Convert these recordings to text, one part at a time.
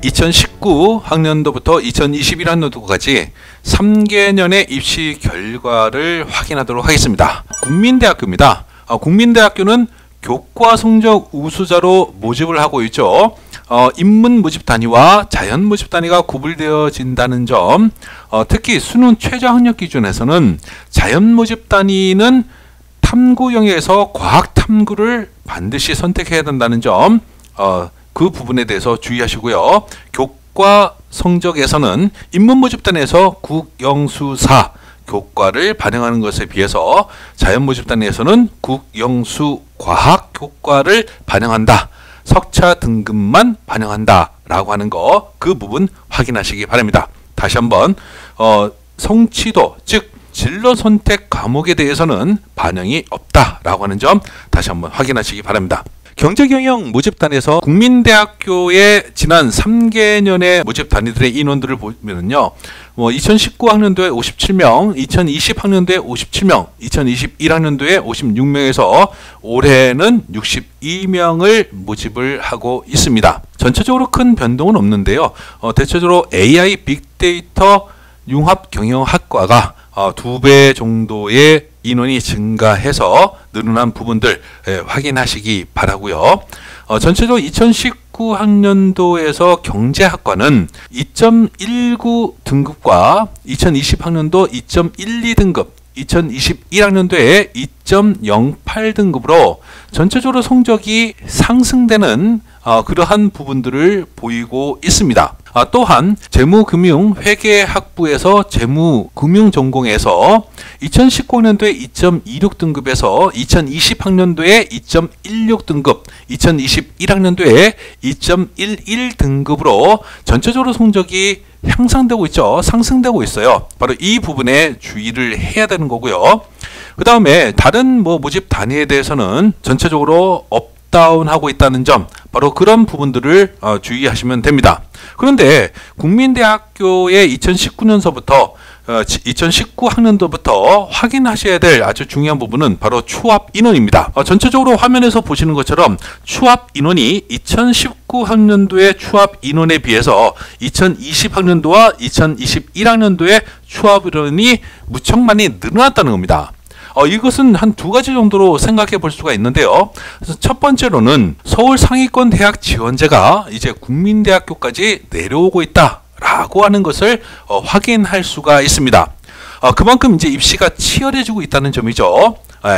2019 학년도부터 2021학년도까지 3개년의 입시 결과를 확인하도록 하겠습니다. 국민대학교입니다. 국민대학교는 교과 성적 우수자로 모집을 하고 있죠. 인문 모집 단위와 자연 모집 단위가 구분되어진다는 점, 특히 수능 최저 학력 기준에서는 자연 모집 단위는 탐구 영역에서 과학 탐구를 반드시 선택해야 된다는 점, 그 부분에 대해서 주의하시고요. 교과 성적에서는 인문 모집 단위에서 국영수사 교과를 반영하는 것에 비해서 자연 모집 단위에서는 국영수 과학 교과를 반영한다. 석차 등급만 반영한다 라고 하는 거, 그 부분 확인하시기 바랍니다. 다시 한번 성취도, 즉 진로 선택 과목에 대해서는 반영이 없다 라고 하는 점 다시 한번 확인하시기 바랍니다. 경제경영 모집 단위에서 국민대학교의 지난 3개년의 모집 단위들의 인원들을 보면요, 2019 학년도에 57명, 2020 학년도에 57명, 2021 학년도에 56명에서 올해는 62명을 모집을 하고 있습니다. 전체적으로 큰 변동은 없는데요. 대체적으로 AI 빅데이터 융합경영학과가 2배 정도의 인원이 증가해서 늘어난 부분들 확인하시기 바라고요. 전체적으로 2019 학년도에서 경제학과는 2.19 등급과 2020 학년도 2.12 등급, 2021 학년도에 2.08 등급으로 전체적으로 성적이 상승되는 그러한 부분들을 보이고 있습니다. 또한 재무금융회계학부에서 재무금융전공에서 2019 학년도에 2.26 등급에서 2020 학년도에 2.16 등급, 2021 학년도에 2.11 등급으로 전체적으로 성적이 향상되고 있죠. 상승되고 있어요. 바로 이 부분에 주의를 해야 되는 거고요. 그 다음에 다른 모집 단위에 대해서는 전체적으로 업다운하고 있다는 점, 바로 그런 부분들을 주의하시면 됩니다. 그런데 국민대학교의 2019년서부터 2019 학년도부터 확인하셔야 될 아주 중요한 부분은 바로 추합 인원입니다. 전체적으로 화면에서 보시는 것처럼 추합 인원이 2019 학년도의 추합 인원에 비해서 2020 학년도와 2021 학년도의 추합 인원이 무척 많이 늘어났다는 겁니다. 이것은 한 두 가지 정도로 생각해 볼 수가 있는데요. 그래서 첫 번째로는 서울 상위권 대학 지원제가 이제 국민대학교까지 내려오고 있다 라고 하는 것을 확인할 수가 있습니다. 그만큼 이제 입시가 치열해지고 있다는 점이죠.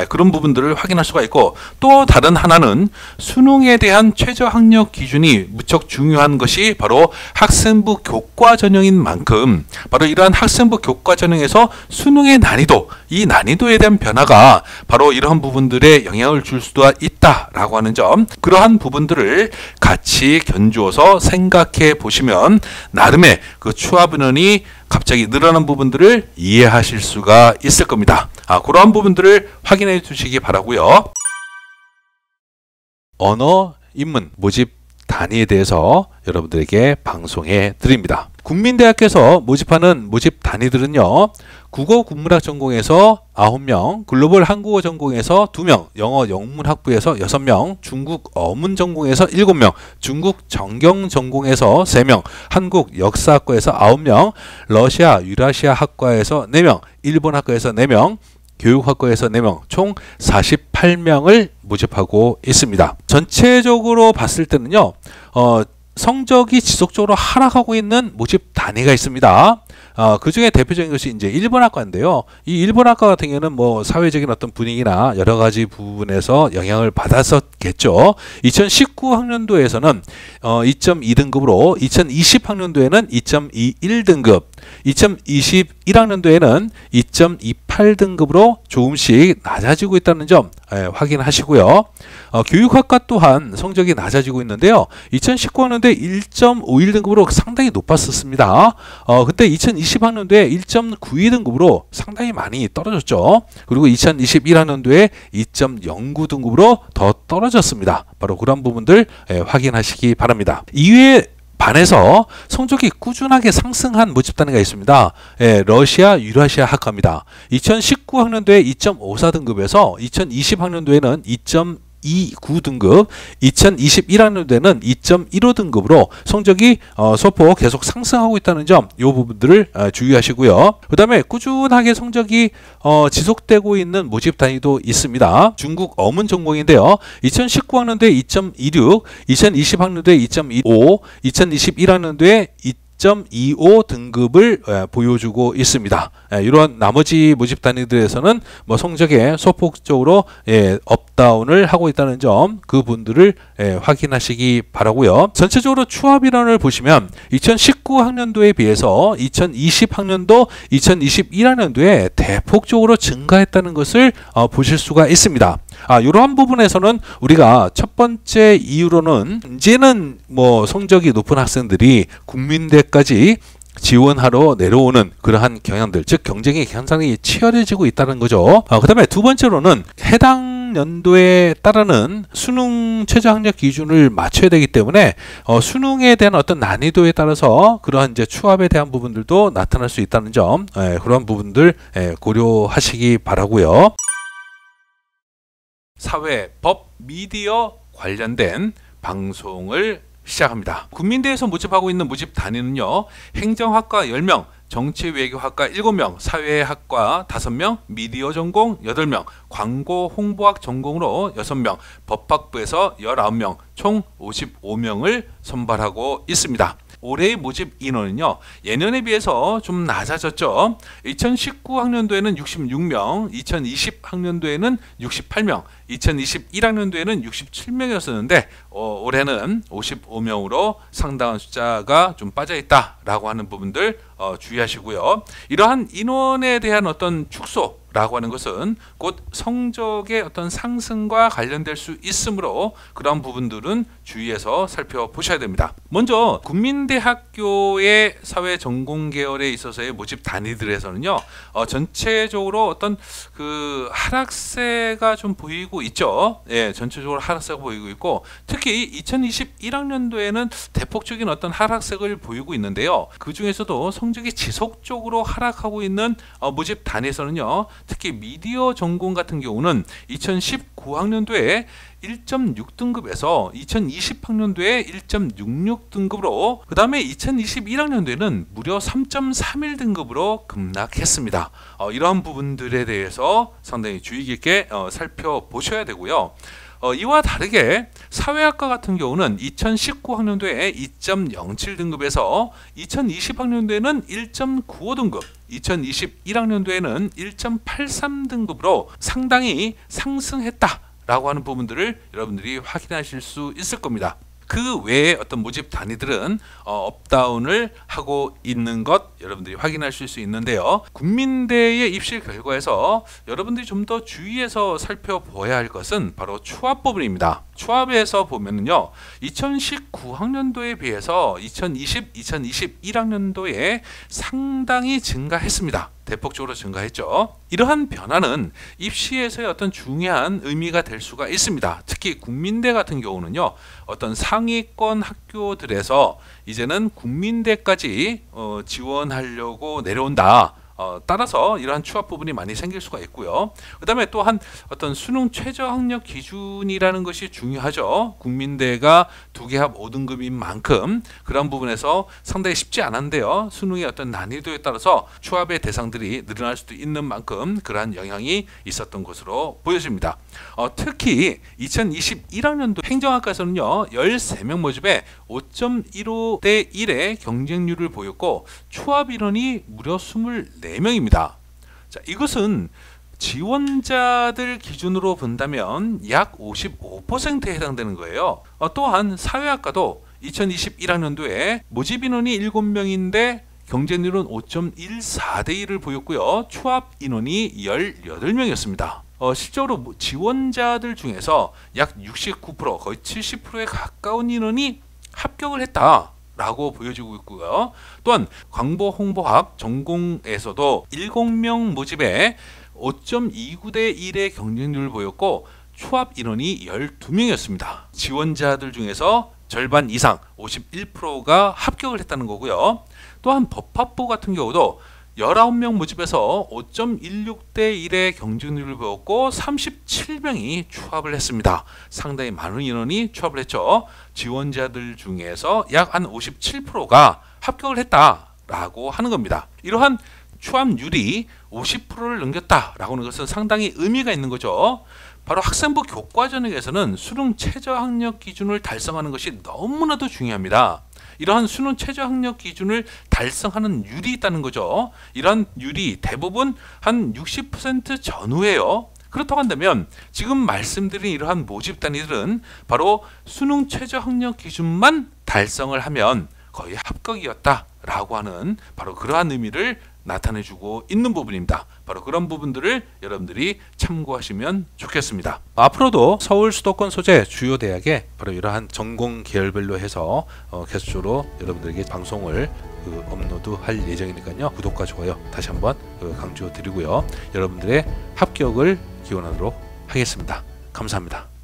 그런 부분들을 확인할 수가 있고, 또 다른 하나는 수능에 대한 최저 학력 기준이 무척 중요한 것이 바로 학생부 교과 전형인 만큼, 바로 이러한 학생부 교과 전형에서 수능의 난이도, 이 난이도에 대한 변화가 바로 이러한 부분들에 영향을 줄 수도 있다라고 하는 점, 그러한 부분들을 같이 견주어서 생각해 보시면 나름의 그 추합 인원이 갑자기 늘어난 부분들을 이해하실 수가 있을 겁니다. 그러한 부분들을 확인해 주시기 바라고요. 언어 인문 모집 단위에 대해서 여러분들에게 방송해 드립니다. 국민대학교에서 모집하는 모집 단위들은요, 국어 국문학 전공에서 9명, 글로벌 한국어 전공에서 2명, 영어 영문학부에서 6명, 중국 어문 전공에서 7명, 중국 정경 전공에서 3명, 한국 역사학과에서 9명, 러시아 유라시아 학과에서 4명, 일본 학과에서 4명, 교육학과에서 4명, 총 48명을 모집하고 있습니다. 전체적으로 봤을 때는요, 성적이 지속적으로 하락하고 있는 모집 단위가 있습니다. 그 중에 대표적인 것이 이제 일본학과인데요. 이 일본학과 같은 경우는 사회적인 어떤 분위기나 여러 가지 부분에서 영향을 받았었겠죠. 2019 학년도에서는 2.2등급으로 2020 학년도에는 2.21등급, 2021 학년도에는 2.28등급으로 조금씩 낮아지고 있다는 점 확인하시고요. 교육학과 또한 성적이 낮아지고 있는데요. 2019 학년도에 1.51등급으로 상당히 높았었습니다. 그때 2020 학년도에 1.92등급으로 상당히 많이 떨어졌죠. 그리고 2021 학년도에 2.09등급으로 더 떨어졌습니다. 바로 그런 부분들 확인하시기 바랍니다. 이외에 반해서 성적이 꾸준하게 상승한 모집 단위가 있습니다. 러시아 유라시아 학과입니다. 2019 학년도에 2.54등급에서 2020 학년도에는 2.29등급, 2021학년도에는 2.15등급으로 성적이 소폭 계속 상승하고 있다는 점, 이 부분들을 주의하시고요. 그 다음에 꾸준하게 성적이 지속되고 있는 모집 단위도 있습니다. 중국 어문 전공인데요. 2019학년도에 2.26, 2020학년도에 2.25, 2021학년도에 2.25 등급을 보여주고 있습니다. 이런 나머지 모집 단위들에서는 뭐 성적에 소폭적으로 업다운을 하고 있다는 점, 그분들을 확인하시기 바라고요. 전체적으로 추합 인원을 보시면 2019학년도에 비해서 2020학년도, 2021학년도에 대폭적으로 증가했다는 것을 보실 수가 있습니다. 이러한 부분에서는 우리가 첫 번째 이유로는 이제는 뭐 성적이 높은 학생들이 국민대까지 지원하러 내려오는 그러한 경향들, 즉 경쟁이 상당히 치열해지고 있다는 거죠. 그 다음에 두 번째로는 해당 연도에 따르는 수능 최저 학력 기준을 맞춰야 되기 때문에 수능에 대한 어떤 난이도에 따라서 그러한 이제 추합에 대한 부분들도 나타날 수 있다는 점, 그런 부분들 고려하시기 바라고요. 사회, 법, 미디어 관련된 방송을 시작합니다. 국민대에서 모집하고 있는 모집 단위는요, 행정학과 10명, 정치외교학과 7명, 사회학과 5명, 미디어 전공 8명, 광고 홍보학 전공으로 6명, 법학부에서 19명, 총 55명을 선발하고 있습니다. 올해의 모집 인원은요, 예년에 비해서 좀 낮아졌죠. 2019학년도에는 66명, 2020학년도에는 68명, 2021학년도에는 67명이었었는데 올해는 55명으로 상당한 숫자가 좀 빠져있다라고 하는 부분들 주의하시고요. 이러한 인원에 대한 어떤 축소라고 하는 것은 곧 성적의 어떤 상승과 관련될 수 있으므로 그런 부분들은 주의해서 살펴보셔야 됩니다. 먼저 국민대학교의 사회전공 계열에 있어서의 모집 단위들에서는요, 전체적으로 어떤 그 하락세가 좀 보이고 있죠. 전체적으로 하락세가 보이고 있고, 특히 2021학년도에는 대폭적인 어떤 하락세를 보이고 있는데요. 그 중에서도 성적이 지속적으로 하락하고 있는 모집 단위에서는요, 특히 미디어 전공 같은 경우는 2019학년도에 1.6등급에서 2020학년도에 1.66등급으로, 그 다음에 2021학년도에는 무려 3.31등급으로 급락했습니다. 이러한 부분들에 대해서 상당히 주의 깊게 살펴보셔야 되고요. 이와 다르게 사회학과 같은 경우는 2019학년도에 2.07등급에서 2020학년도에는 1.95등급, 2021학년도에는 1.83등급으로 상당히 상승했다 라고 하는 부분들을 여러분들이 확인하실 수 있을 겁니다. 그 외에 어떤 모집 단위들은 업다운을 하고 있는 것 여러분들이 확인하실 수 있는데요. 국민대의 입시 결과에서 여러분들이 좀 더 주의해서 살펴봐야 할 것은 바로 추합 부분입니다. 추합에서 보면은요, 2019학년도에 비해서 2020, 2021학년도에 상당히 증가했습니다. 대폭적으로 증가했죠. 이러한 변화는 입시에서의 어떤 중요한 의미가 될 수가 있습니다. 특히 국민대 같은 경우는요, 어떤 상위권 학교들에서 이제는 국민대까지 지원하려고 내려온다. 따라서 이러한 추합 부분이 많이 생길 수가 있고요. 그 다음에 또한 어떤 수능 최저 학력 기준이라는 것이 중요하죠. 국민대가 2개 합 5등급인 만큼 그런 부분에서 상당히 쉽지 않은데요. 수능의 어떤 난이도에 따라서 추합의 대상들이 늘어날 수도 있는 만큼 그러한 영향이 있었던 것으로 보여집니다. 특히 2021학년도 행정학과에서는요, 13명 모집에 5.15대 1의 경쟁률을 보였고 추합 인원이 무려 24명입니다. 자, 이것은 지원자들 기준으로 본다면 약 55%에 해당되는 거예요. 또한 사회학과도 2021학년도에 모집 인원이 7명인데 경쟁률은 5.14대 1을 보였고요. 추합 인원이 18명이었습니다. 실제로 지원자들 중에서 약 69%, 거의 70%에 가까운 인원이 합격을 했다 라고 보여지고 있고요. 또한 광고 홍보학 전공에서도 7명 모집에 5.29대 1의 경쟁률을 보였고 추합 인원이 12명이었습니다. 지원자들 중에서 절반 이상 51%가 합격을 했다는 거고요. 또한 법학부 같은 경우도 19명 모집에서 5.16대 1의 경쟁률을 보였고 37명이 취업을 했습니다. 상당히 많은 인원이 취업을 했죠. 지원자들 중에서 약 한 57%가 합격을 했다라고 하는 겁니다. 이러한 취업률이 50%를 넘겼다라고 하는 것은 상당히 의미가 있는 거죠. 바로 학생부 교과전형에서는 수능 최저학력 기준을 달성하는 것이 너무나도 중요합니다. 이러한 수능 최저학력 기준을 달성하는 율이 있다는 거죠. 이러한 율이 대부분 한 60% 전후예요. 그렇다고 한다면 지금 말씀드린 이러한 모집 단위들은 바로 수능 최저학력 기준만 달성을 하면 거의 합격이었다라고 하는 바로 그러한 의미를 나타내주고 있는 부분입니다. 바로 그런 부분들을 여러분들이 참고하시면 좋겠습니다. 앞으로도 서울 수도권 소재 주요 대학에 바로 이러한 전공 계열별로 해서 계속적으로 여러분들에게 방송을 업로드할 예정이니까요. 구독과 좋아요 다시 한번 강조드리고요. 여러분들의 합격을 기원하도록 하겠습니다. 감사합니다.